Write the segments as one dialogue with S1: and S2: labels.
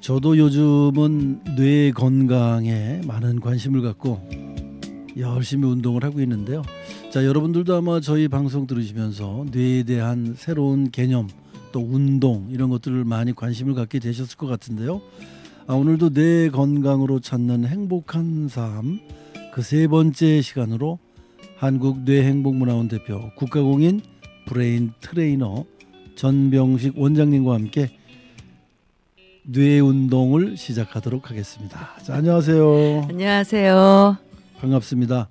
S1: 저도 요즘은 뇌 건강에 많은 관심을 갖고 열심히 운동을 하고 있는데요. 자, 여러분들도 아마 저희 방송 들으시면서 뇌에 대한 새로운 개념 또 운동 이런 것들을 많이 관심을 갖게 되셨을 것 같은데요. 오늘도 뇌 건강으로 찾는 행복한 삶 그 세 번째 시간으로 한국 뇌행복문화원 대표 국가공인 브레인 트레이너 전병식 원장님과 함께 뇌 운동을 시작하도록 하겠습니다. 자, 안녕하세요.
S2: 안녕하세요.
S1: 반갑습니다.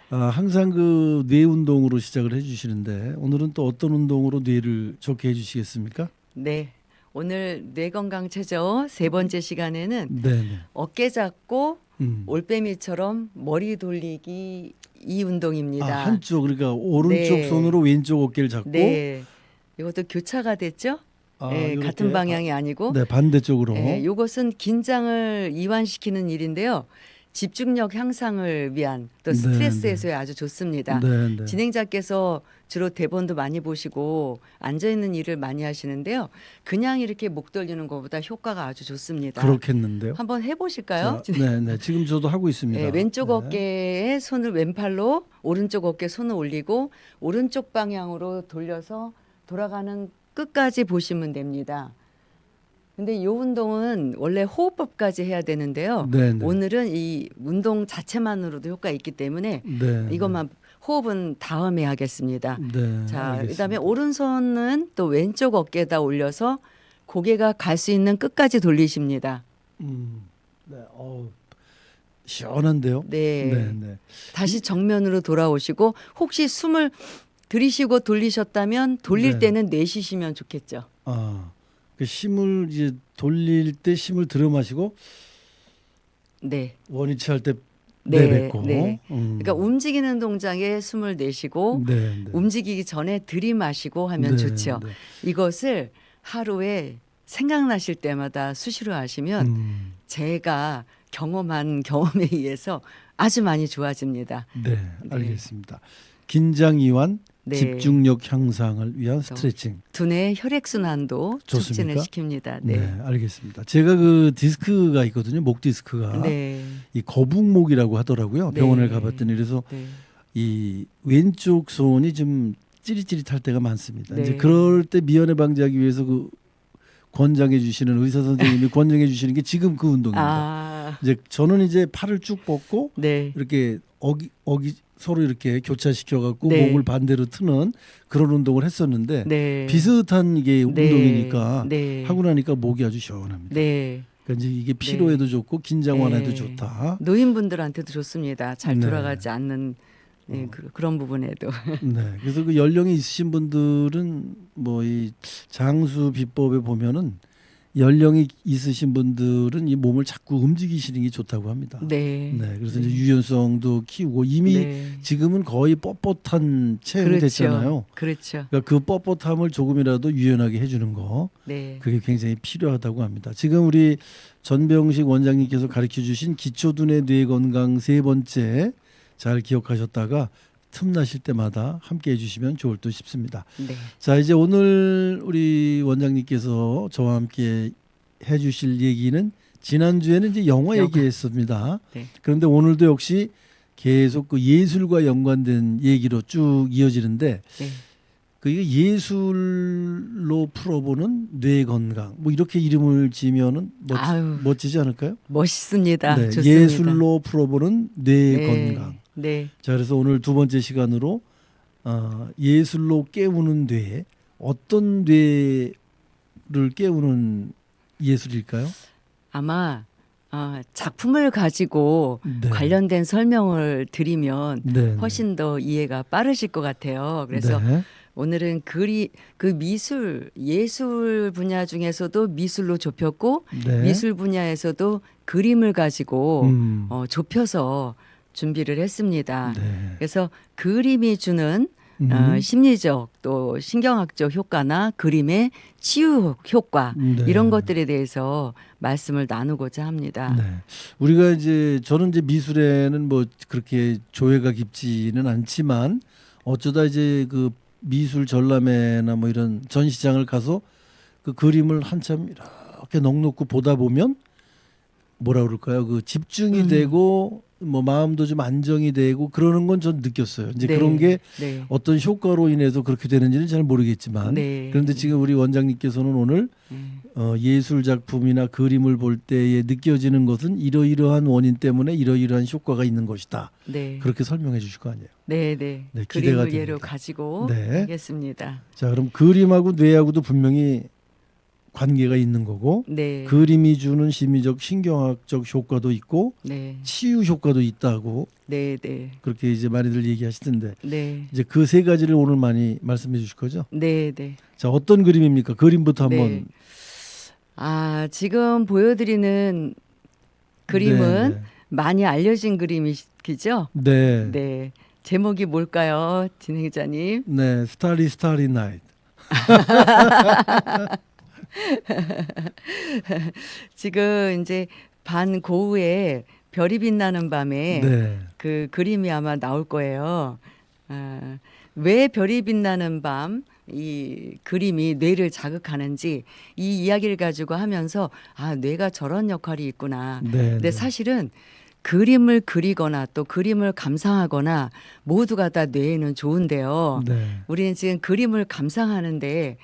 S1: 항상 그 뇌 운동으로 시작을 해주시는데 오늘은 또 어떤 운동으로 뇌를 좋게 해주시겠습니까?
S2: 네, 오늘 뇌건강 최저 세 번째 시간에는
S1: 네네.
S2: 어깨 잡고 올빼미처럼 머리 돌리기 이 운동입니다.
S1: 한쪽 그러니까 오른쪽
S2: 네.
S1: 손으로 왼쪽 어깨를 잡고
S2: 네, 이것도 교차가 됐죠? 네,
S1: 요렇게,
S2: 같은 방향이 아니고.
S1: 네, 반대쪽으로.
S2: 네, 이것은 긴장을 이완시키는 일인데요. 집중력 향상을 위한 또
S1: 네,
S2: 스트레스
S1: 네.
S2: 해소에 아주 좋습니다.
S1: 네, 네.
S2: 진행자께서 주로 대본도 많이 보시고 앉아 있는 일을 많이 하시는데요. 그냥 이렇게 목 돌리는 것보다 효과가 아주 좋습니다.
S1: 그렇겠는데요.
S2: 한번 해보실까요?
S1: 자, 네. 지금 저도 하고 있습니다.
S2: 네, 왼쪽
S1: 네.
S2: 어깨에 손을 왼팔로 오른쪽 어깨에 손을 올리고 오른쪽 방향으로 돌려서 돌아가는 끝까지 보시면 됩니다. 근데 이 운동은 원래 호흡법까지 해야 되는데요.
S1: 네, 네.
S2: 오늘은 이 운동 자체만으로도 효과가 있기 때문에
S1: 네,
S2: 이것만 호흡은 다음에 하겠습니다.
S1: 네.
S2: 자,
S1: 알겠습니다.
S2: 그다음에 오른손은 또 왼쪽 어깨에다 올려서 고개가 갈 수 있는 끝까지 돌리십니다.
S1: 네. 시원한데요.
S2: 네.
S1: 네.
S2: 다시 정면으로 돌아오시고 혹시 숨을 들이쉬고 돌리셨다면 돌릴
S1: 네.
S2: 때는 내쉬시면 좋겠죠.
S1: 그 힘을 이제 돌릴 때 힘을 들여 마시고
S2: 네.
S1: 원위치 할 때
S2: 네,
S1: 내뱉고.
S2: 네. 그러니까 움직이는 동작에 숨을 내쉬고
S1: 네.
S2: 움직이기 전에 들이마시고 하면
S1: 네,
S2: 좋죠.
S1: 네.
S2: 이것을 하루에 생각나실 때마다 수시로 하시면 제가 경험한 경험에 의해서 아주 많이 좋아집니다.
S1: 네,
S2: 네.
S1: 알겠습니다. 긴장 이완,
S2: 네.
S1: 집중력 향상을 위한 스트레칭.
S2: 두뇌 혈액 순환도
S1: 좋습니까?
S2: 촉진을 시킵니다.
S1: 네.
S2: 네.
S1: 알겠습니다. 제가 그 디스크가 있거든요. 목 디스크가.
S2: 네.
S1: 이 거북목이라고 하더라고요. 병원을
S2: 네.
S1: 가봤더니 그래서
S2: 네.
S1: 이 왼쪽 손이 좀 찌릿찌릿할 때가 많습니다.
S2: 네.
S1: 이제 그럴 때 미연에 방지하기 위해서 그 권장해 주시는 의사 선생님이 권장해 주시는 게 지금 그 운동입니다. 이제 저는 이제 팔을 쭉 뻗고
S2: 네.
S1: 이렇게 어기 서로 이렇게 교차시켜 갖고
S2: 네.
S1: 목을 반대로 트는 그런 운동을 했었는데
S2: 네.
S1: 비슷한 이게
S2: 네.
S1: 운동이니까
S2: 네.
S1: 하고 나니까 목이 아주 시원합니다.
S2: 네.
S1: 그러니까 이제 이게 피로에도 좋고 긴장 완화에도
S2: 네.
S1: 좋다.
S2: 노인분들한테도 좋습니다. 잘
S1: 네.
S2: 돌아가지 않는 그런 부분에도.
S1: 네. 그래서 그 연령이 있으신 분들은 뭐 이 장수 비법에 보면은 연령이 있으신 분들은 이 몸을 자꾸 움직이시는 게 좋다고 합니다.
S2: 네.
S1: 네. 그래서 이제 유연성도 키우고 이미
S2: 네.
S1: 지금은 거의 뻣뻣한 체형이
S2: 그렇죠.
S1: 됐잖아요.
S2: 그렇죠.
S1: 그러니까 그 뻣뻣함을 조금이라도 유연하게 해주는 거
S2: 네.
S1: 그게 굉장히 필요하다고 합니다. 지금 우리 전병식 원장님께서 가르쳐주신 기초두뇌 뇌건강 세 번째 잘 기억하셨다가 틈나실 때마다 함께 해주시면 좋을 듯 싶습니다.
S2: 네.
S1: 자, 이제 오늘 우리 원장님께서 저와 함께 해주실 얘기는 지난주에는 이제 영화
S2: 영화.
S1: 얘기했습니다.
S2: 네.
S1: 그런데 오늘도 역시 계속 그 예술과 연관된 얘기로 쭉 이어지는데
S2: 네.
S1: 그 예술로 풀어보는 뇌 건강 뭐 이렇게 이름을 지면은
S2: 아유.
S1: 멋지지 않을까요?
S2: 멋있습니다.
S1: 네,
S2: 좋습니다.
S1: 예술로 풀어보는 뇌
S2: 네.
S1: 건강.
S2: 네.
S1: 자, 그래서 오늘 두 번째 시간으로 예술로 깨우는 뇌 어떤 뇌를 깨우는 예술일까요?
S2: 아마 작품을 가지고
S1: 네.
S2: 관련된 설명을 드리면
S1: 네,
S2: 훨씬 더 이해가 빠르실 것 같아요. 그래서
S1: 네.
S2: 오늘은 그 미술 예술 분야 중에서도 미술로 좁혔고
S1: 네.
S2: 미술 분야에서도 그림을 가지고
S1: 음.
S2: 좁혀서 준비를 했습니다.
S1: 네.
S2: 그래서 그림이 주는 심리적 또 신경학적 효과나 그림의 치유 효과
S1: 네.
S2: 이런 것들에 대해서 말씀을 나누고자 합니다.
S1: 네. 우리가 이제 저는 이제 미술에는 뭐 그렇게 조예가 깊지는 않지만 어쩌다 이제 그 미술 전람회나 뭐 이런 전시장을 가서 그 그림을 한참 이렇게 이렇게 넋놓고 보다 보면 뭐라 그럴까요? 그 집중이 되고 뭐 마음도 좀 안정이 되고 그러는 건 전 느꼈어요. 이제
S2: 네.
S1: 그런 게
S2: 네.
S1: 어떤 효과로 인해서 그렇게 되는지는 잘 모르겠지만
S2: 네.
S1: 그런데 지금 우리 원장님께서는 오늘 예술 작품이나 그림을 볼 때에 느껴지는 것은 이러이러한 원인 때문에 이러이러한 효과가 있는 것이다.
S2: 네.
S1: 그렇게 설명해 주실 거 아니에요.
S2: 네, 네.
S1: 네, 기대가
S2: 그림을 예로
S1: 됩니다.
S2: 가지고
S1: 네.
S2: 하겠습니다.
S1: 자, 그럼 그림하고 뇌하고도 분명히 관계가 있는 거고
S2: 네.
S1: 그림이 주는 심리적 신경학적 효과도 있고
S2: 네.
S1: 치유 효과도 있다고
S2: 네, 네.
S1: 그렇게 이제 많이들 얘기하시던데
S2: 네.
S1: 이제 그 세 가지를 오늘 많이 말씀해 주실 거죠?
S2: 네, 네.
S1: 자, 어떤 그림입니까? 그림부터
S2: 네.
S1: 한번.
S2: 지금 보여드리는 그림은
S1: 네,
S2: 많이 알려진 그림이죠?
S1: 네. 네.
S2: 네. 제목이 뭘까요, 진행자님?
S1: 네, 스타리 스타리 나이트.
S2: 지금 이제 반고흐의 별이 빛나는 밤에
S1: 네.
S2: 그 그림이 아마 나올 거예요. 왜 별이 빛나는 밤 이 그림이 뇌를 자극하는지 이 이야기를 가지고 하면서 뇌가 저런 역할이 있구나.
S1: 네.
S2: 근데
S1: 네.
S2: 사실은 그림을 그리거나 또 그림을 감상하거나 모두가 다 뇌에는 좋은데요.
S1: 네.
S2: 우리는 지금 그림을 감상하는데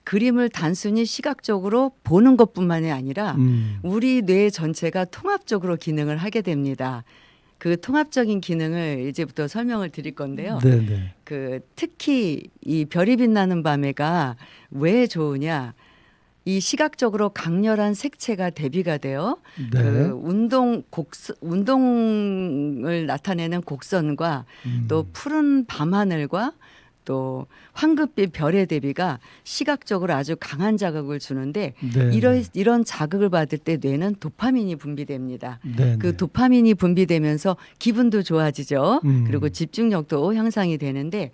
S2: 그림을 단순히 시각적으로 보는 것뿐만이 아니라 우리 뇌 전체가 통합적으로 기능을 하게 됩니다. 그 통합적인 기능을 이제부터 설명을 드릴 건데요.
S1: 네, 네.
S2: 그 특히 이 별이 빛나는 밤에가 왜 좋으냐? 이 시각적으로 강렬한 색채가 대비가 돼요.
S1: 네.
S2: 그 운동을 나타내는 곡선과 또 푸른 밤하늘과 또 황급빛 별의 대비가 시각적으로 아주 강한 자극을 주는데
S1: 네.
S2: 이런 자극을 받을 때 뇌는 도파민이 분비됩니다.
S1: 네.
S2: 그 도파민이 분비되면서 기분도 좋아지죠.
S1: 음.
S2: 그리고 집중력도 향상이 되는데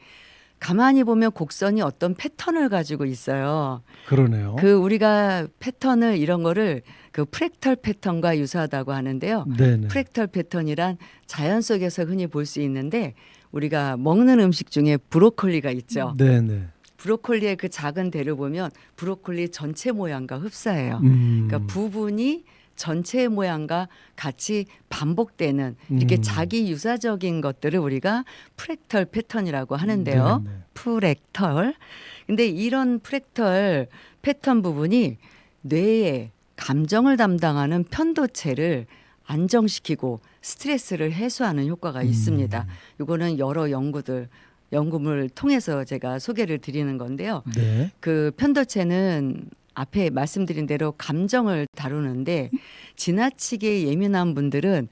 S2: 가만히 보면 곡선이 어떤 패턴을 가지고 있어요.
S1: 그러네요.
S2: 그 우리가 패턴을 이런 거를 그 프랙탈 패턴과 유사하다고 하는데요.
S1: 네, 네.
S2: 프랙탈 패턴이란 자연 속에서 흔히 볼 수 있는데 우리가 먹는 음식 중에 브로콜리가 있죠.
S1: 네, 네.
S2: 브로콜리의 그 작은 대를 보면 브로콜리 전체 모양과 흡사해요. 그러니까 부분이 전체 모양과 같이 반복되는 이렇게 자기 유사적인 것들을 우리가 프랙털 패턴이라고 하는데요.
S1: 네, 네.
S2: 프랙털. 근데 이런 프랙털 패턴 부분이 뇌의 감정을 담당하는 편도체를 안정시키고 스트레스를 해소하는 효과가 있습니다. 이거는 여러 연구물 통해서 제가 소개를 드리는 건데요.
S1: 네.
S2: 그 편도체는 앞에 말씀드린 대로 감정을 다루는데 지나치게 예민한 분들은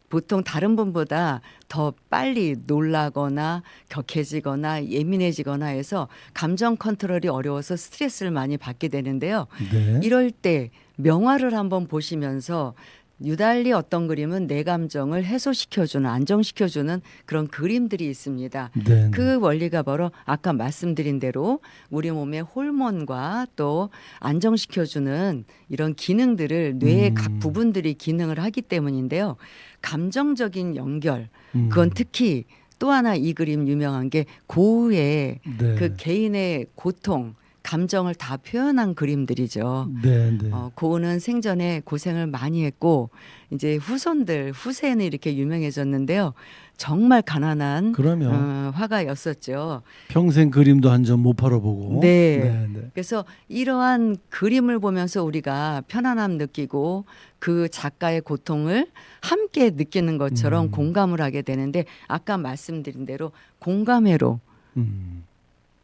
S2: 보통 다른 분보다 더 빨리 놀라거나 격해지거나 예민해지거나 해서 감정 컨트롤이 어려워서 스트레스를 많이 받게 되는데요.
S1: 네.
S2: 이럴 때 명화를 한번 보시면서 유달리 어떤 그림은 내 감정을 해소시켜주는 안정시켜주는 그런 그림들이 있습니다.
S1: 네.
S2: 그 원리가 바로 아까 말씀드린 대로 우리 몸의 호르몬과 또 안정시켜주는 이런 기능들을 뇌의 각 부분들이 기능을 하기 때문인데요. 감정적인 연결 그건 특히 또 하나 이 그림 유명한 게 고흐의
S1: 네.
S2: 그 개인의 고통 감정을 다 표현한 그림들이죠.
S1: 네, 네.
S2: 고흐는 생전에 고생을 많이 했고 이제 후세는 이렇게 유명해졌는데요. 정말 가난한
S1: 그러면
S2: 화가였었죠.
S1: 평생 그림도 한 점 못 팔아보고.
S2: 네.
S1: 네, 네.
S2: 그래서 이러한 그림을 보면서 우리가 편안함 느끼고 그 작가의 고통을 함께 느끼는 것처럼 공감을 하게 되는데 아까 말씀드린 대로 공감회로
S1: 음.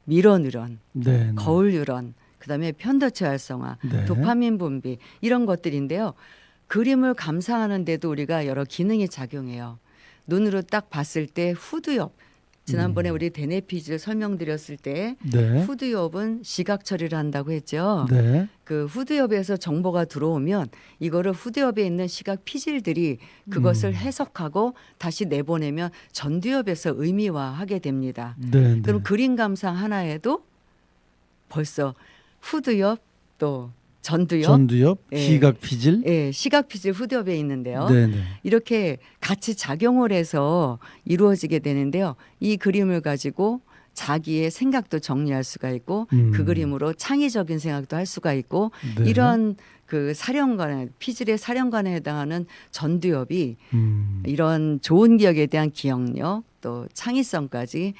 S2: 미러 뉴런,
S1: 네, 네.
S2: 거울 뉴런, 그다음에 편도체 활성화,
S1: 네.
S2: 도파민 분비 이런 것들인데요. 그림을 감상하는데도 우리가 여러 기능이 작용해요. 눈으로 딱 봤을 때 후두엽. 지난번에 우리 데네피즈를 설명드렸을 때
S1: 네.
S2: 후두엽은 시각 처리를 한다고 했죠.
S1: 네.
S2: 그 후두엽에서 정보가 들어오면 이거를 후두엽에 있는 시각 피질들이 그것을 해석하고 다시 내보내면 전두엽에서 의미화하게 됩니다.
S1: 네.
S2: 그럼
S1: 네.
S2: 그림 감상 하나에도 벌써 후두엽 또 전두엽, 예.
S1: 시각 피질.
S2: 예, 시각 피질 후두엽에 있는데요.
S1: 네, 네.
S2: 이렇게 같이 작용을 해서 이루어지게 되는데요. 이 그림을 가지고 자기의 생각도 정리할 수가 있고 그 그림으로 창의적인 생각도 할 수가 있고
S1: 네.
S2: 이런 그 사령관의 피질의 사령관에 해당하는 전두엽이 이런 좋은 기억에 대한 기억력 또 창의성까지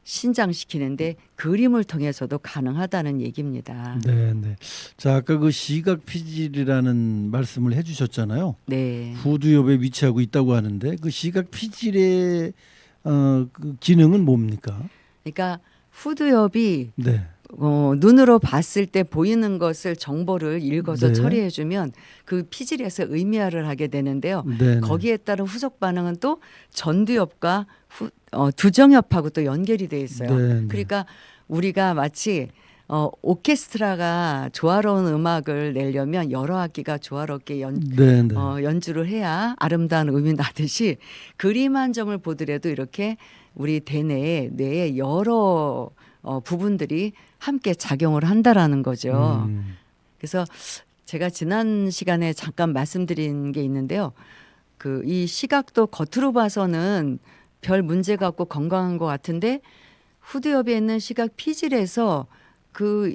S2: 신장시키는데 그림을 통해서도 가능하다는 얘기입니다.
S1: 네, 네. 자, 아까 그 시각 피질이라는 말씀을 해주셨잖아요.
S2: 네.
S1: 후두엽에 위치하고 있다고 하는데 그 시각 피질의 그 기능은 뭡니까?
S2: 그러니까 후두엽이
S1: 네,
S2: 눈으로 봤을 때 보이는 것을 정보를 읽어서
S1: 네.
S2: 처리해주면 그 피질에서 의미화를 하게 되는데요.
S1: 네, 네.
S2: 거기에 따른 후속 반응은 또 전두엽과 두정엽하고 또 연결이 돼 있어요.
S1: 네, 네.
S2: 그러니까 우리가 마치 오케스트라가 조화로운 음악을 내려면 여러 악기가 조화롭게
S1: 네, 네.
S2: 연주를 해야 아름다운 음이 나듯이 그림 한 점을 보더라도 이렇게 우리 대뇌에 뇌의 여러 부분들이 함께 작용을 한다라는 거죠. 그래서 제가 지난 시간에 잠깐 말씀드린 게 있는데요. 그 이 시각도 겉으로 봐서는 별 문제가 없고 건강한 것 같은데 후두엽에 있는 시각 피질에서 그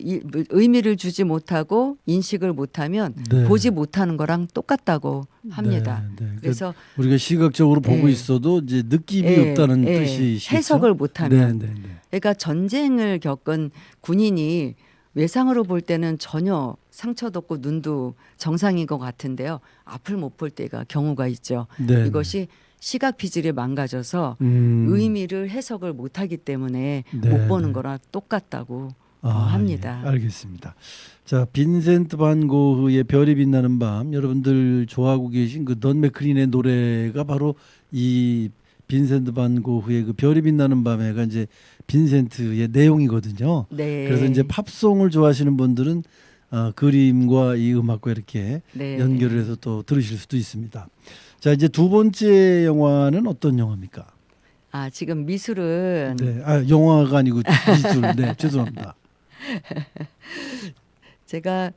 S2: 의미를 주지 못하고 인식을 못하면
S1: 네.
S2: 보지 못하는 거랑 똑같다고 합니다.
S1: 네, 네.
S2: 그래서
S1: 우리가 시각적으로 보고
S2: 예.
S1: 있어도 이제 느낌이
S2: 예,
S1: 없다는
S2: 예.
S1: 뜻이시죠?
S2: 해석을 못하면.
S1: 네, 네, 네.
S2: 그러니까 전쟁을 겪은 군인이 외상으로 볼 때는 전혀 상처도 없고 눈도 정상인 것 같은데요. 앞을 못 볼 때가 경우가 있죠.
S1: 네,
S2: 이것이 시각 피질이 망가져서
S1: 네.
S2: 의미를 해석을 못하기 때문에
S1: 네,
S2: 못 보는
S1: 네.
S2: 거랑 똑같다고 합니다.
S1: 예, 알겠습니다. 자, 빈센트 반 고흐의 별이 빛나는 밤, 여러분들 좋아하고 계신 그 던 맥크린의 노래가 바로 이 빈센트 반 고흐의 그 별이 빛나는 밤에가 이제 빈센트의 내용이거든요.
S2: 네.
S1: 그래서 이제 팝송을 좋아하시는 분들은 그림과 이 음악과 이렇게
S2: 네.
S1: 연결을 해서 또 들으실 수도 있습니다. 자, 이제 두 번째 영화는 어떤 영화입니까?
S2: 지금 미술은
S1: 네, 영화가 아니고 미술. 네, 죄송합니다.
S2: 제가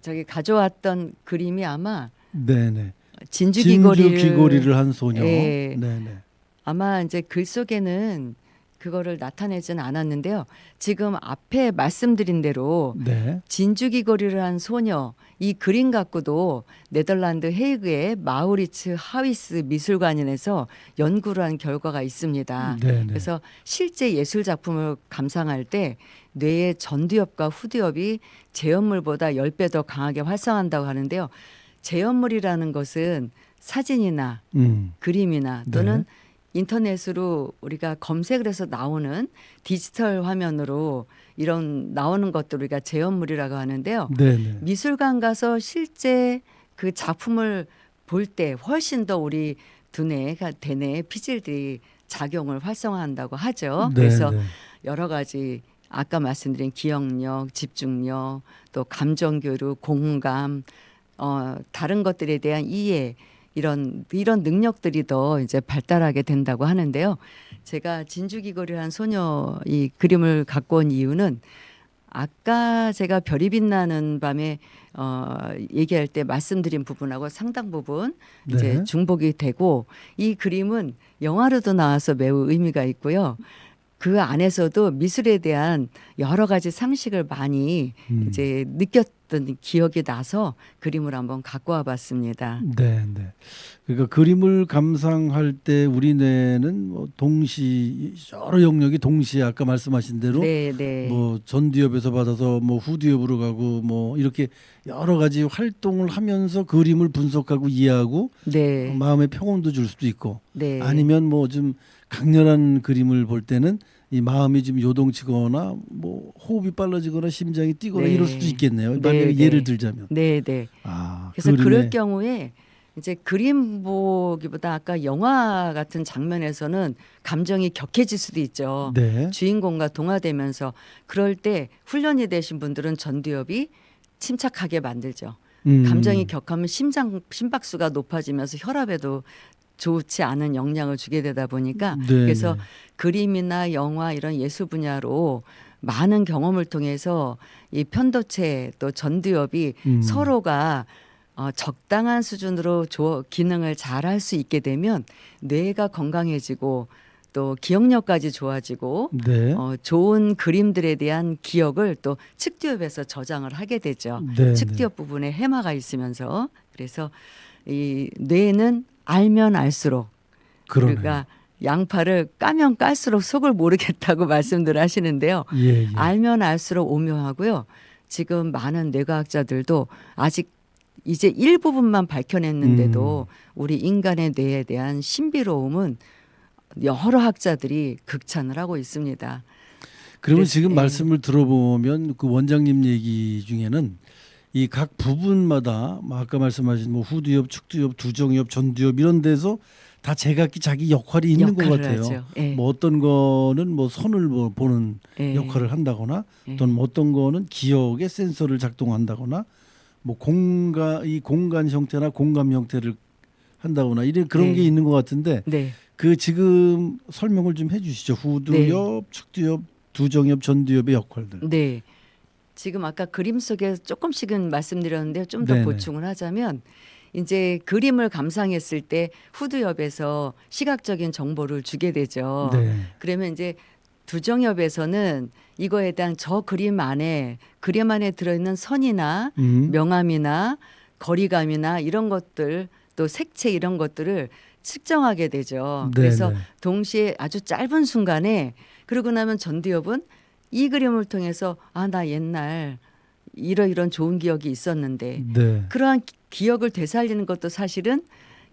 S2: 저기 가져왔던 그림이 아마
S1: 네, 네.
S2: 진주
S1: 진주
S2: 귀걸이를
S1: 귀걸이를 한 소녀.
S2: 예.
S1: 네, 네.
S2: 아마 이제 글 속에는 그거를 나타내지는 않았는데요. 지금 앞에 말씀드린 대로
S1: 네.
S2: 진주 귀걸이를 한 소녀 이 그림 갖고도 네덜란드 헤이그의 마우리츠 하위스 미술관에서 연구를 한 결과가 있습니다.
S1: 네, 네.
S2: 그래서 실제 예술 작품을 감상할 때 뇌의 전두엽과 후두엽이 제연물보다 10배 더 강하게 활성한다고 하는데요. 제연물이라는 것은 사진이나 그림이나 또는
S1: 네.
S2: 인터넷으로 우리가 검색을 해서 나오는 디지털 화면으로 이런 나오는 것들 우리가 제연물이라고 하는데요.
S1: 네, 네.
S2: 미술관 가서 실제 그 작품을 볼 때 훨씬 더 우리 두뇌가 대뇌의 피질들이 작용을 활성화한다고 하죠.
S1: 네,
S2: 그래서
S1: 네.
S2: 여러 가지 아까 말씀드린 기억력, 집중력, 또 감정 교류, 공감, 다른 것들에 대한 이해 이런 능력들이 더 이제 발달하게 된다고 하는데요. 제가 진주 귀걸이를 한 소녀 이 그림을 갖고 온 이유는 아까 제가 별이 빛나는 밤에 얘기할 때 말씀드린 부분하고 상당 부분 이제
S1: 네.
S2: 중복이 되고 이 그림은 영화로도 나와서 매우 의미가 있고요. 그 안에서도 미술에 대한 여러 가지 상식을 많이 이제 느꼈던 기억이 나서 그림을 한번 갖고 와봤습니다.
S1: 네, 네. 그러니까 그림을 감상할 때 우리 뇌는 뭐 여러 영역이 동시에 아까 말씀하신 대로
S2: 네, 네.
S1: 뭐 전두엽에서 받아서 뭐 후두엽으로 가고 뭐 이렇게 여러 가지 활동을 하면서 그림을 분석하고 이해하고
S2: 네.
S1: 마음의 평온도 줄 수도 있고
S2: 네.
S1: 아니면 뭐 좀 강렬한 그림을 볼 때는 이 마음이 좀 요동치거나 뭐 호흡이 빨라지거나 심장이 뛰거나
S2: 네.
S1: 이럴 수도 있겠네요.
S2: 네,
S1: 만약에
S2: 네.
S1: 예를 들자면.
S2: 네, 네. 그래서
S1: 그림에
S2: 그럴 경우에 이제 그림 보기보다 아까 영화 같은 장면에서는 감정이 격해질 수도 있죠.
S1: 네.
S2: 주인공과 동화되면서 그럴 때 훈련이 되신 분들은 전두엽이 침착하게 만들죠. 감정이 격하면 심박수가 높아지면서 혈압에도 좋지 않은 영향을 주게 되다 보니까
S1: 네,
S2: 그래서
S1: 네.
S2: 그림이나 영화 이런 예술 분야로 많은 경험을 통해서 이 편도체 또 전두엽이 서로가 적당한 수준으로 기능을 잘 할 수 있게 되면 뇌가 건강해지고 또 기억력까지 좋아지고
S1: 네.
S2: 좋은 그림들에 대한 기억을 또 측두엽에서 저장을 하게 되죠.
S1: 네.
S2: 측두엽 부분에 해마가 있으면서 그래서 이 뇌는 알면 알수록
S1: 그러네요.
S2: 우리가 양파를 까면 깔수록 속을 모르겠다고 말씀들 하시는데요.
S1: 예, 예.
S2: 알면 알수록 오묘하고요. 지금 많은 뇌과학자들도 아직 이제 일부분만 밝혀냈는데도 우리 인간의 뇌에 대한 신비로움은 여러 학자들이 극찬을 하고 있습니다.
S1: 그러면
S2: 그래서,
S1: 지금
S2: 예.
S1: 말씀을 들어보면 그 원장님 얘기 중에는 이 각 부분마다 아까 말씀하신 뭐 후두엽, 측두엽, 두정엽, 전두엽 이런 데서 다 제각기 자기 역할이 있는 것
S2: 역할을
S1: 같아요.
S2: 하죠. 예.
S1: 뭐 어떤 거는 뭐 선을 보는
S2: 예.
S1: 역할을 한다거나
S2: 예.
S1: 또는 뭐 어떤 거는 기억의 센서를 작동한다거나 뭐 공간 형태나 공감 형태를 한다거나 이런 그런
S2: 네.
S1: 게 있는 것 같은데
S2: 네.
S1: 그 지금 설명을 좀 해주시죠. 후두엽, 측두엽, 두정엽, 전두엽의 역할들.
S2: 네. 지금 아까 그림 속에 조금씩은 말씀드렸는데 좀 더
S1: 네네.
S2: 보충을 하자면 이제 그림을 감상했을 때 후두엽에서 시각적인 정보를 주게 되죠.
S1: 네.
S2: 그러면 이제 두정엽에서는 이거에 대한 저 그림 안에 들어있는 선이나 명암이나 거리감이나 이런 것들 또 색채 이런 것들을 측정하게 되죠. 그래서
S1: 네네.
S2: 동시에 아주 짧은 순간에 그러고 나면 전두엽은 이 그림을 통해서 아, 나 옛날 이런 좋은 기억이 있었는데
S1: 네.
S2: 그러한 기억을 되살리는 것도 사실은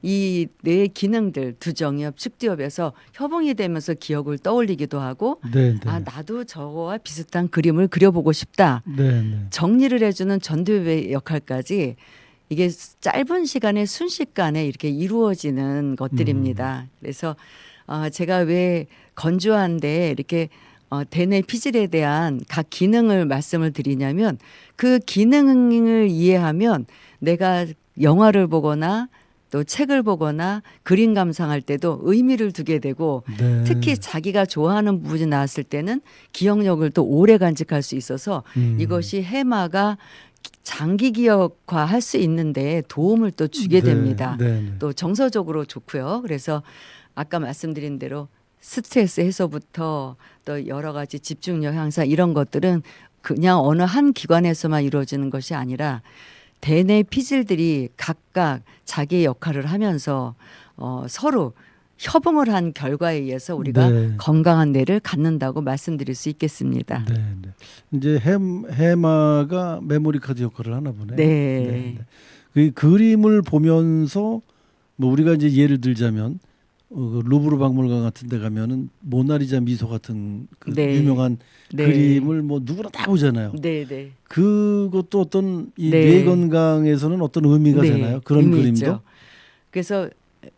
S2: 이 뇌 기능들 두정엽, 측두엽에서 협응이 되면서 기억을 떠올리기도 하고
S1: 네. 네.
S2: 아, 나도 저거와 비슷한 그림을 그려보고 싶다.
S1: 네. 네.
S2: 정리를 해주는 전두엽의 역할까지 이게 짧은 시간에 순식간에 이렇게 이루어지는 것들입니다. 그래서 제가 왜 건조한데 이렇게 대뇌 피질에 대한 각 기능을 말씀을 드리냐면 그 기능을 이해하면 내가 영화를 보거나 또 책을 보거나 그림 감상할 때도 의미를 두게 되고
S1: 네.
S2: 특히 자기가 좋아하는 부분이 나왔을 때는 기억력을 또 오래 간직할 수 있어서 이것이 해마가 장기 기억화할 수 있는데 도움을 또 주게
S1: 네.
S2: 됩니다.
S1: 네. 네.
S2: 또 정서적으로 좋고요. 그래서 아까 말씀드린 대로 스트레스 해소부터 또 여러 가지 집중력 향상 이런 것들은 그냥 어느 한 기관에서만 이루어지는 것이 아니라 대뇌 피질들이 각각 자기의 역할을 하면서 서로 협응을 한 결과에 의해서 우리가
S1: 네.
S2: 건강한 뇌를 갖는다고 말씀드릴 수 있겠습니다.
S1: 네. 네. 이제 해마가 메모리 카드 역할을 하나 보네요.
S2: 네.
S1: 그 그림을 보면서 뭐 우리가 이제 예를 들자면 그 루브르 박물관 같은 데 가면은 모나리자 미소 같은 그
S2: 네.
S1: 유명한
S2: 네.
S1: 그림을 뭐 누구나 다 보잖아요.
S2: 네, 네.
S1: 그것도 어떤 이
S2: 네.
S1: 뇌 건강에서는 어떤 의미가
S2: 네,
S1: 되나요? 그런
S2: 의미
S1: 그림도?
S2: 있죠. 그래서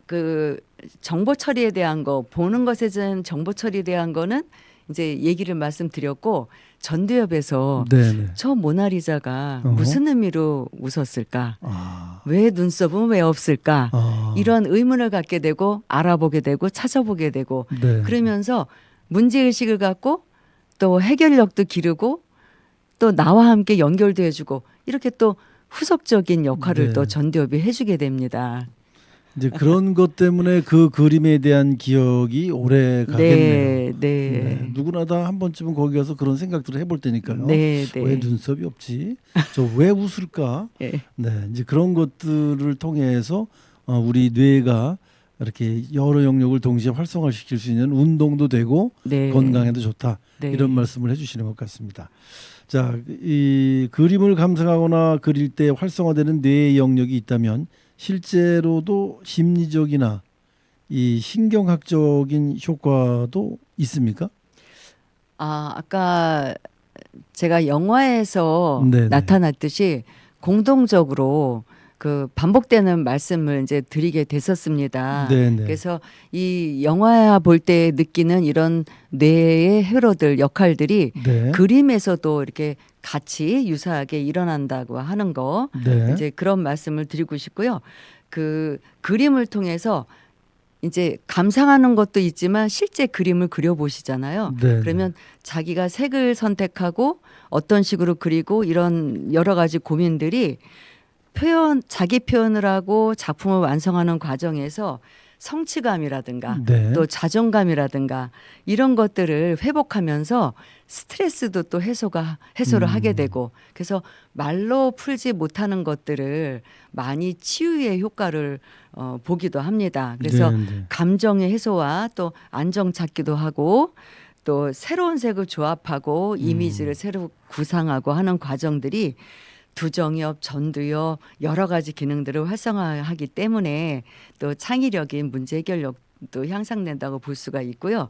S2: 그 정보 처리에 대한 거 보는 것에 대한 정보 처리에 대한 거는 이제 얘기를 말씀드렸고 전두엽에서
S1: 네네.
S2: 저 모나리자가
S1: 어허.
S2: 무슨 의미로 웃었을까?
S1: 아,
S2: 왜 눈썹은 왜 없을까? 이런 의문을 갖게 되고 알아보게 되고 찾아보게 되고
S1: 네.
S2: 그러면서 문제의식을 갖고 또 해결력도 기르고 또 나와 함께 연결도 해주고 이렇게 또 후속적인 역할을
S1: 네.
S2: 또 전두엽이 해주게 됩니다.
S1: 이제 그런 것 때문에 그 그림에 대한 기억이 오래 가겠네요.
S2: 네, 네,
S1: 누구나 다 한 번쯤은 거기 가서 그런 생각들을 해볼 테니까요.
S2: 네, 네.
S1: 왜 눈썹이 없지? 저 왜 웃을까?
S2: 예.
S1: 네, 이제 그런 것들을 통해서 우리 뇌가 이렇게 여러 영역을 동시에 활성화시킬 수 있는 운동도 되고
S2: 네.
S1: 건강에도 좋다.
S2: 네.
S1: 이런 말씀을 해주시는 것 같습니다. 자, 이 그림을 감상하거나 그릴 때 활성화되는 뇌의 영역이 있다면 실제로도 심리적이나 이 신경학적인 효과도 있습니까?
S2: 아까 제가 영화에서
S1: 네네.
S2: 나타났듯이 공동적으로 그 반복되는 말씀을 이제 드리게 됐었습니다.
S1: 네네.
S2: 그래서 이 영화 볼 때 느끼는 이런 뇌의 회로들 역할들이
S1: 네.
S2: 그림에서도 이렇게 같이 유사하게 일어난다고 하는 거
S1: 네.
S2: 이제 그런 말씀을 드리고 싶고요. 그 그림을 통해서 이제 감상하는 것도 있지만 실제 그림을 그려보시잖아요.
S1: 네.
S2: 그러면 자기가 색을 선택하고 어떤 식으로 그리고 이런 여러 가지 고민들이 자기 표현을 하고 작품을 완성하는 과정에서 성취감이라든가
S1: 네.
S2: 또 자존감이라든가 이런 것들을 회복하면서 스트레스도 또 해소를 하게 되고 그래서 말로 풀지 못하는 것들을 많이 치유의 효과를 보기도 합니다. 그래서
S1: 네, 네.
S2: 감정의 해소와 또 안정 찾기도 하고 또 새로운 색을 조합하고 이미지를 새로 구상하고 하는 과정들이 두정엽, 전두엽 여러 가지 기능들을 활성화하기 때문에 또 창의력인 문제 해결력도 향상된다고 볼 수가 있고요.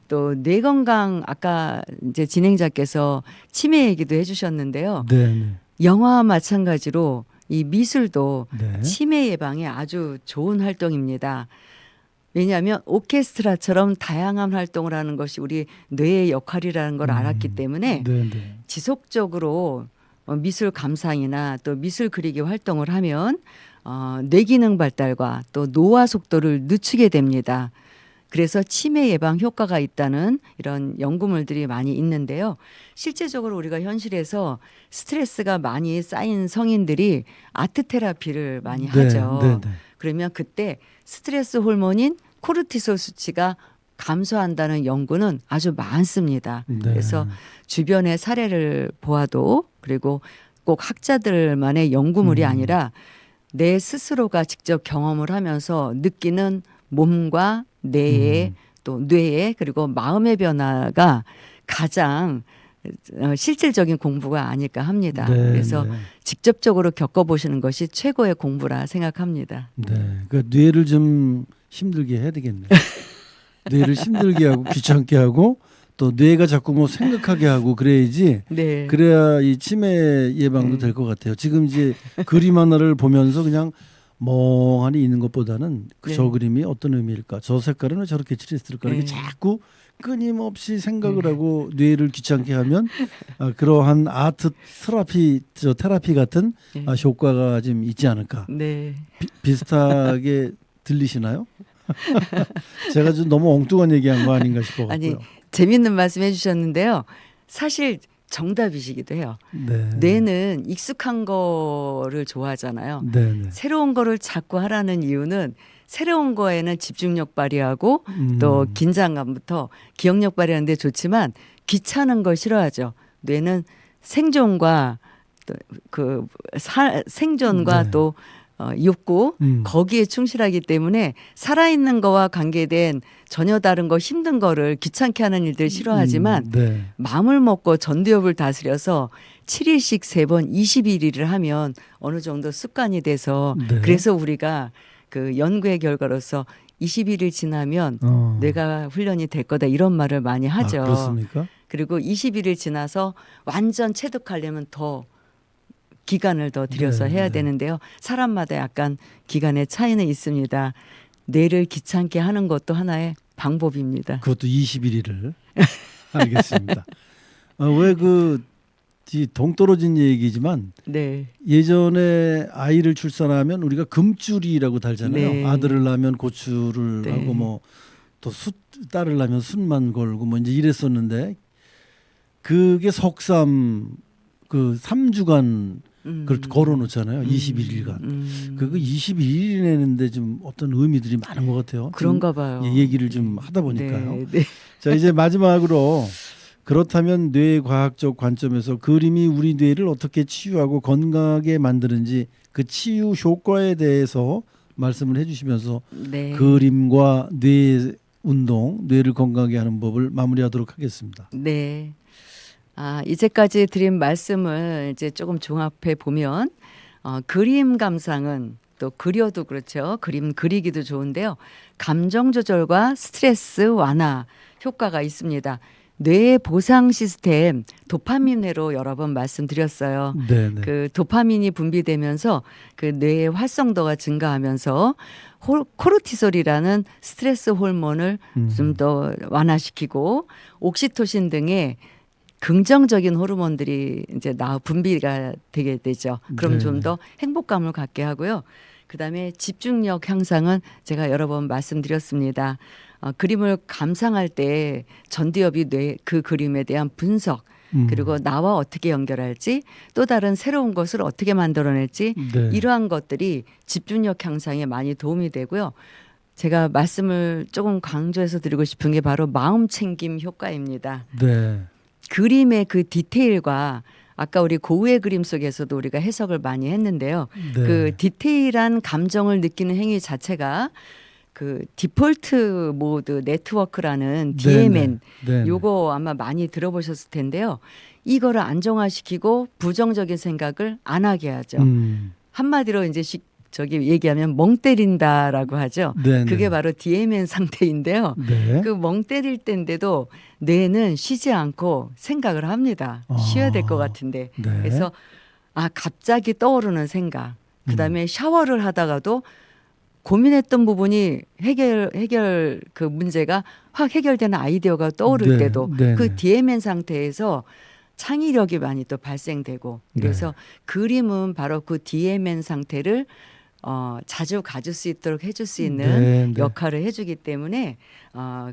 S2: 또 뇌 건강 아까 이제 진행자께서 치매 얘기도 해주셨는데요.
S1: 네, 네.
S2: 영화와 마찬가지로 이 미술도
S1: 네.
S2: 치매 예방에 아주 좋은 활동입니다. 왜냐하면 오케스트라처럼 다양한 활동을 하는 것이 우리 뇌의 역할이라는 걸 알았기 때문에
S1: 네, 네.
S2: 지속적으로 미술 감상이나 또 미술 그리기 활동을 하면 뇌기능 발달과 또 노화 속도를 늦추게 됩니다. 그래서 치매 예방 효과가 있다는 이런 연구물들이 많이 있는데요. 실제적으로 우리가 현실에서 스트레스가 많이 쌓인 성인들이 아트 테라피를 많이 하죠.
S1: 네, 네.
S2: 그러면 그때 스트레스 호르몬인 코르티솔 수치가 감소한다는 연구는 아주 많습니다.
S1: 네.
S2: 그래서 주변의 사례를 보아도 그리고 꼭 학자들만의 연구물이 아니라 내 스스로가 직접 경험을 하면서 느끼는 몸과 뇌의 또 뇌의 그리고 마음의 변화가 가장 실질적인 공부가 아닐까 합니다.
S1: 네,
S2: 그래서
S1: 네.
S2: 직접적으로 겪어보시는 것이 최고의 공부라 생각합니다.
S1: 네. 그 뇌를 좀 힘들게 해야 되겠네요. 뇌를 힘들게 하고 귀찮게 하고 또 뇌가 자꾸 뭐 생각하게 하고 그래야지.
S2: 네.
S1: 그래야 이 치매 예방도 될 것 같아요. 지금 이제 그림 하나를 보면서 그냥 멍하니 있는 것보다는
S2: 네.
S1: 저 그림이 어떤 의미일까? 저 색깔은 왜 저렇게 칠했을까? 이렇게
S2: 네.
S1: 자꾸 끊임없이 생각을 하고 뇌를 귀찮게 하면 그러한 아트 테라피 같은
S2: 네.
S1: 효과가 좀 있지 않을까?
S2: 네.
S1: 비슷하게 들리시나요? 제가 좀 너무 엉뚱한 얘기한 거 아닌가 싶어
S2: 아니
S1: 갖고요.
S2: 재밌는 말씀 해주셨는데요. 사실 정답이시기도 해요.
S1: 네.
S2: 뇌는 익숙한 거를 좋아하잖아요.
S1: 네, 네.
S2: 새로운 거를 자꾸 하라는 이유는 새로운 거에는 집중력 발휘하고 또 긴장감부터 기억력 발휘하는데 좋지만 귀찮은 걸 싫어하죠. 뇌는 생존과 또 생존과
S1: 네.
S2: 또 욕구 거기에 충실하기 때문에 살아있는 거와 관계된 전혀 다른 거 힘든 거를 귀찮게 하는 일들 싫어하지만
S1: 네.
S2: 마음을 먹고 전두엽을 다스려서 7일씩 3번 21일을 하면 어느 정도 습관이 돼서
S1: 네.
S2: 그래서 우리가 그 연구의 결과로서 21일 지나면 뇌가 훈련이 될 거다 이런 말을 많이 하죠.
S1: 그렇습니까?
S2: 그리고 21일 지나서 완전 체득하려면 더 기간을 더 들여서
S1: 네,
S2: 해야
S1: 네.
S2: 되는데요. 사람마다 약간 기간의 차이는 있습니다. 뇌를 귀찮게 하는 것도 하나의 방법입니다.
S1: 그것도 21일을 알겠습니다. 왜 동떨어진 얘기지만
S2: 네.
S1: 예전에 아이를 출산하면 우리가 금줄이라고 달잖아요.
S2: 네.
S1: 아들을 낳으면 고추를
S2: 네.
S1: 하고 뭐 또 딸을 낳으면 숯만 걸고 뭐 이제 이랬었는데 그게 석삼 그 3주간 그걸 걸어놓잖아요. 21일간. 그거 21일 내는데 좀 어떤 의미들이 많은 것 같아요.
S2: 그런가 봐요.
S1: 얘기를 좀 하다 보니까요.
S2: 네, 네.
S1: 자, 이제 마지막으로 그렇다면 뇌과학적 관점에서 그림이 우리 뇌를 어떻게 치유하고 건강하게 만드는지 그 치유 효과에 대해서 말씀을 해주시면서
S2: 네.
S1: 그림과 뇌 운동, 뇌를 건강하게 하는 법을 마무리하도록 하겠습니다.
S2: 네. 이제까지 드린 말씀을 이제 조금 종합해 보면 그림 감상은 또 그려도 그렇죠. 그림 그리기도 좋은데요. 감정 조절과 스트레스 완화 효과가 있습니다. 뇌의 보상 시스템 도파민으로 여러 번 말씀드렸어요.
S1: 네, 네.
S2: 그 도파민이 분비되면서 그 뇌의 활성도가 증가하면서 코르티솔이라는 스트레스 호르몬을 좀 더 완화시키고 옥시토신 등의 긍정적인 호르몬들이 이제 분비가 되게 되죠. 그럼
S1: 네.
S2: 좀 더 행복감을 갖게 하고요. 그다음에 집중력 향상은 제가 여러 번 말씀드렸습니다. 그림을 감상할 때 전두엽이 그 그림에 대한 분석 그리고 나와 어떻게 연결할지 또 다른 새로운 것을 어떻게 만들어낼지
S1: 네.
S2: 이러한 것들이 집중력 향상에 많이 도움이 되고요. 제가 말씀을 조금 강조해서 드리고 싶은 게 바로 마음 챙김 효과입니다.
S1: 네.
S2: 그림의 그 디테일과 아까 우리 고우의 그림 속에서도 우리가 해석을 많이 했는데요.
S1: 네.
S2: 그 디테일한 감정을 느끼는 행위 자체가 그 디폴트 모드 네트워크라는 DMN
S1: 네.
S2: 요거 아마 많이 들어보셨을 텐데요. 이거를 안정화시키고 부정적인 생각을 안 하게 하죠. 한마디로 이제 저기 얘기하면 멍 때린다라고 하죠.
S1: 네.
S2: 그게 바로 DMN 상태인데요.
S1: 네.
S2: 그 멍 때릴 때인데도 뇌는 쉬지 않고 생각을 합니다. 쉬어야 될 것 같은데.
S1: 네.
S2: 그래서 갑자기 떠오르는 생각. 그다음에 샤워를 하다가도 고민했던 부분이 해결 그 문제가 확 해결되는 아이디어가 떠오를
S1: 네.
S2: 때도
S1: 네.
S2: 그 DMN 상태에서 창의력이 많이 또 발생되고 그래서 그림은 바로 그 DMN 상태를 자주 가질 수 있도록 해줄 수 있는
S1: 네, 네.
S2: 역할을 해주기 때문에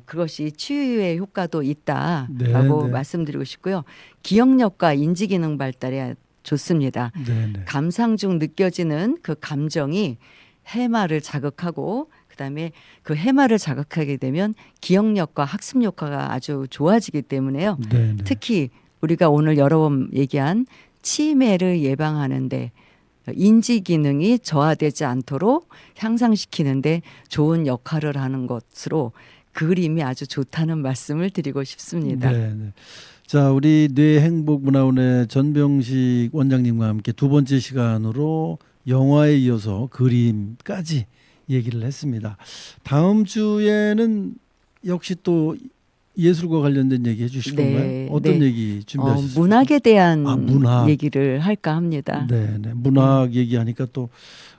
S2: 그것이 치유의 효과도 있다라고
S1: 네, 네.
S2: 말씀드리고 싶고요. 기억력과 인지기능 발달에 좋습니다.
S1: 네. 네.
S2: 감상 중 느껴지는 그 감정이 해마를 자극하고 그다음에 그 해마를 자극하게 되면 기억력과 학습 효과가 아주 좋아지기 때문에요.
S1: 네. 네.
S2: 특히 우리가 오늘 여러 번 얘기한 치매를 예방하는데 인지 기능이 저하되지 않도록 향상시키는데 좋은 역할을 하는 것으로 그림이 아주 좋다는 말씀을 드리고 싶습니다.
S1: 네. 네. 자, 우리 뇌행복문화원의 전병식 원장님과 함께 두 번째 시간으로 영화에 이어서 그림까지 얘기를 했습니다. 다음 주에는 역시 또 예술과 관련된 얘기 해주실
S2: 네,
S1: 건가요? 어떤
S2: 네.
S1: 얘기 준비하셨습니까?
S2: 문학에 대한
S1: 문학.
S2: 얘기를 할까 합니다.
S1: 네, 네. 문학 얘기하니까 또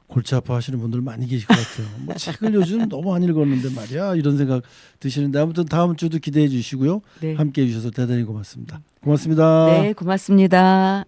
S1: 골치 아파하시는 분들 많이 계실 것 같아요. 뭐 책을 요즘 너무 안 읽었는데 말이야 이런 생각 드시는데 아무튼 다음 주도 기대해 주시고요.
S2: 네.
S1: 함께해 주셔서 대단히 고맙습니다. 고맙습니다.
S2: 네, 고맙습니다.